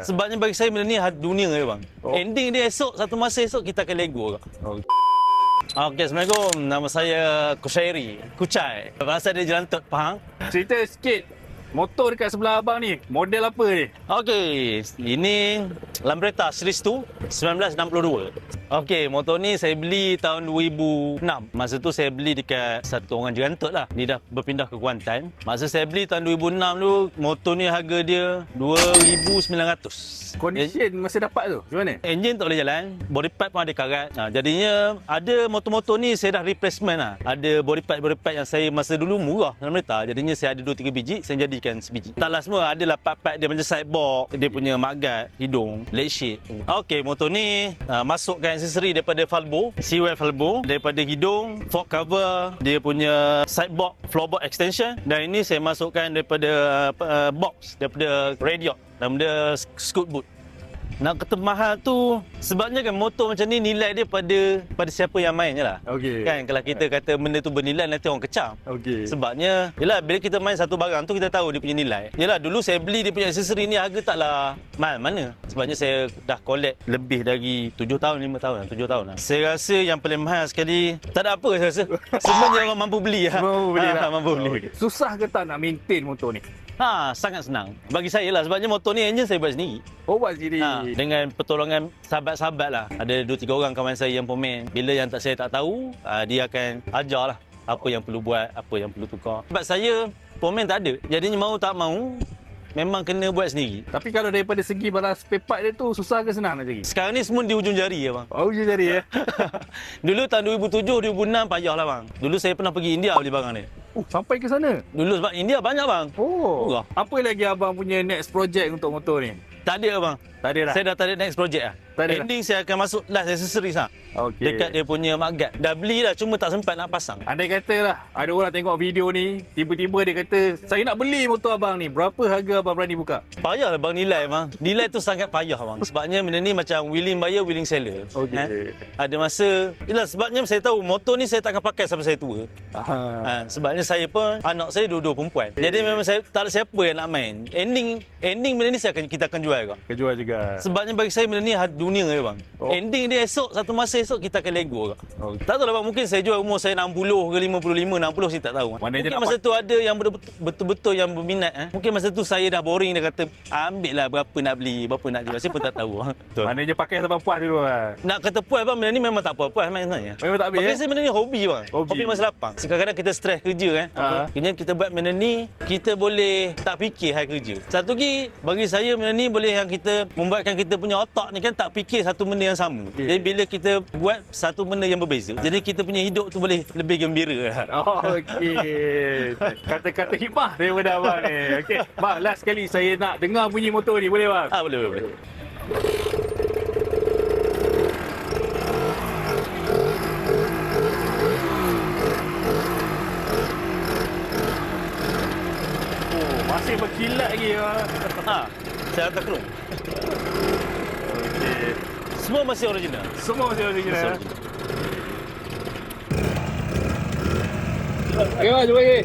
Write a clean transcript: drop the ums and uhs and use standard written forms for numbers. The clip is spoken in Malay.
Sebabnya bagi saya benda ni dunia je bang. Ending dia esok, satu masa esok kita akan lego. Okey, Assalamualaikum. Nama saya Kushairi. Kucai. Bahasa dia jelantot, faham? Cerita sikit. Motor dekat sebelah abang ni, model apa ni? Okey, ini Lambretta Series 2 1962. Okey, motor ni saya beli tahun 2006. Masa tu saya beli dekat satu orang jelantot lah. Ni dah berpindah ke Kuantan. Masa saya beli tahun 2006 tu, motor ni harga dia 2,900. Condition masa dapat tu, macam mana? Enjin tak boleh jalan, body part pun ada karat. Jadinya ada motor-motor ni saya dah replacement lah. Ada body part yang saya masa dulu murah dalam kereta. Jadinya saya ada 2-3 biji, saya jadikan sebiji. Taklah semua, adalah part-part dia macam sidebox, dia punya mudguard, hidung, leg sheet. Okey, motor ni masukkan aksesori daripada valvo, CWL valvo, daripada hidung, fork cover, dia punya sidebox, floorboard extension, dan ini saya masukkan daripada box, daripada radiator, dan benda scoot boot. Nak kata mahal tu sebabnya kan motor macam ni nilai dia pada siapa yang main je lah. Okey. Kan kalau kita kata benda tu bernilai nanti orang kecam. Okey. Sebabnya yalah bila kita main satu barang tu kita tahu dia punya nilai. Yalah dulu saya beli dia punya aksesori ni harga taklah mahal mana. Sebabnya saya dah collect lebih dari 7 tahun, 5 tahun, 7 tahun lah. Saya rasa yang paling mahal sekali tak ada apa saya rasa. Sebenarnya orang mampu beli lah. Mampu beli. Okay. Susah ke tak nak maintain motor ni? Sangat senang. Bagi saya lah sebabnya motor ni enjin saya buat sendiri. Oh, buat sendiri. Dengan pertolongan sahabat-sahabat lah. Ada 2-3 orang kawan saya yang pemain. Bila yang saya tak tahu, dia akan ajar lah apa yang perlu buat, apa yang perlu tukar. Sebab saya pemain tak ada. Jadinya mau tak mau memang kena buat sendiri. Tapi kalau daripada segi barang spare part dia tu susah ke senang nak cari? Sekarang ni semua di ujung jari ya bang. Oh, ujung jari ya. Dulu tahun 2007, 2006 payah lah bang. Dulu saya pernah pergi India beli barang ni. Sampai ke sana? Dulu sebab India banyak bang. Oh. Apa lagi abang punya next project untuk motor ni? Tak ada bang. Tak ada dah. Saya dah tak ada next project lah. Ending saya akan masuk last accessories lah. Okey. Dekat dia punya mudguard. Dah beli dah cuma tak sempat nak pasang. Andai kata lah ada orang tengok video ni, tiba-tiba dia kata saya nak beli motor abang ni, berapa harga abang berani buka? Payah lah bang nilai bang. Nilai tu sangat payah bang. Sebabnya benda ni macam willing buyer, willing seller. Okey. Ada masa, yelah sebabnya saya tahu motor ni saya takkan pakai sampai saya tua. Sebabnya saya pun, anak saya dua-dua perempuan. Jadi memang saya tak ada siapa yang nak main. Ending benda ni kita akan jual juga. Kejual juga. Sebabnya bagi saya benda ni dunia je bang. Ending dia esok, satu masa esok kita akan lego juga. Tak tahu lah bang, mungkin saya jual umur saya 60 ke 55, 60 saya tak tahu. Mungkin masa tu ada yang betul-betul yang berminat. Mungkin masa tu saya dah boring, dia kata ambil lah berapa nak beli, berapa nak jual. Saya pun tak tahu. Maknanya pakai sampai puas dulu lah. Nak kata puas bang, benda ni memang tak puas main sebenarnya. Memang tak habis Bagi saya benda ni hobi bang. Hobi masa lapang. Kadang-kadang kita stres kerja kan. Kemudian kita buat benda ni, kita boleh tak fikir hari kerja. Satu lagi, bagi saya benda ni boleh yang kita membuatkan kita punya otak ni kan tak fikir satu benda yang sama. Jadi bila kita buat satu benda yang berbeza, jadi kita punya hidup tu boleh lebih gembira. Okey. Kata-kata hikmah daripada abang ni. Okey. Bang, last sekali saya nak dengar bunyi motor ni, boleh bang? Boleh. Masih berkilat lagi bang. Saya hantar kru. Okey. Semua masih original. Semua masih original. Masih original. Okey bang, jumpa lagi.